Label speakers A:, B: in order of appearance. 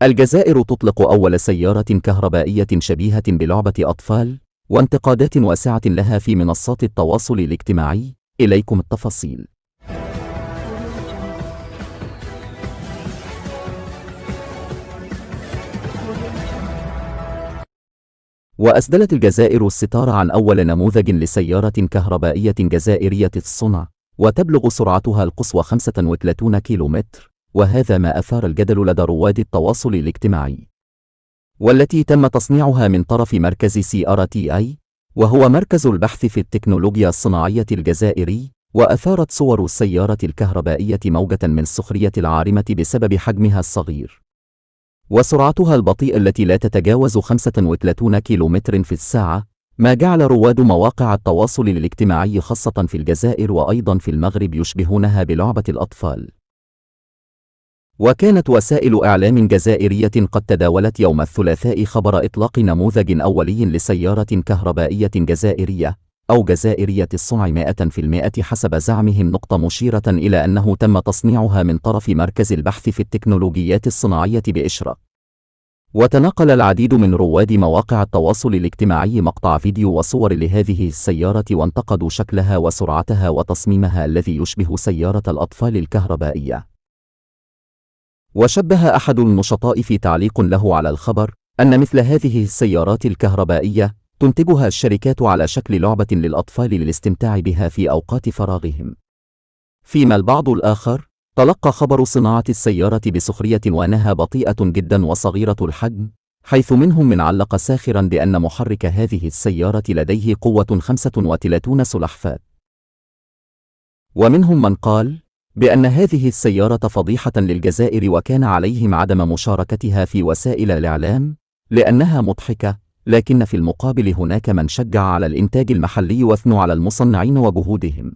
A: الجزائر تطلق أول سيارة كهربائية شبيهة بلعبة أطفال، وانتقادات واسعة لها في منصات التواصل الاجتماعي. إليكم التفاصيل. وأسدلت الجزائر الستار عن أول نموذج لسيارة كهربائية جزائرية الصنع، وتبلغ سرعتها القصوى 35 كيلومتر، وهذا ما أثار الجدل لدى رواد التواصل الاجتماعي، والتي تم تصنيعها من طرف مركز CRTI، وهو مركز البحث في التكنولوجيا الصناعية الجزائري. وأثارت صور السيارة الكهربائية موجة من السخرية العارمة بسبب حجمها الصغير وسرعتها البطيئة التي لا تتجاوز 35 كيلومتر في الساعة، ما جعل رواد مواقع التواصل الاجتماعي خاصة في الجزائر وأيضا في المغرب يشبهونها بلعبة الأطفال. وكانت وسائل إعلام جزائرية قد تداولت يوم الثلاثاء خبر إطلاق نموذج أولي لسيارة كهربائية جزائرية أو جزائرية الصنع 100% حسب زعمهم، مشيرة إلى أنه تم تصنيعها من طرف مركز البحث في التكنولوجيات الصناعية بإشراق. وتناقل العديد من رواد مواقع التواصل الاجتماعي مقطع فيديو وصور لهذه السيارة، وانتقدوا شكلها وسرعتها وتصميمها الذي يشبه سيارة الأطفال الكهربائية. وشبه أحد النشطاء في تعليق له على الخبر أن مثل هذه السيارات الكهربائية تنتجها الشركات على شكل لعبة للأطفال للاستمتاع بها في أوقات فراغهم. فيما البعض الآخر تلقى خبر صناعة السيارة بسخرية وأنها بطيئة جدا وصغيرة الحجم، حيث منهم من علق ساخرا بأن محرك هذه السيارة لديه قوة 35 سلحفاة، ومنهم من قال بأن هذه السيارة فضيحة للجزائر، وكان عليهم عدم مشاركتها في وسائل الإعلام لأنها مضحكة. لكن في المقابل هناك من شجع على الإنتاج المحلي واثنوا على المصنعين وجهودهم.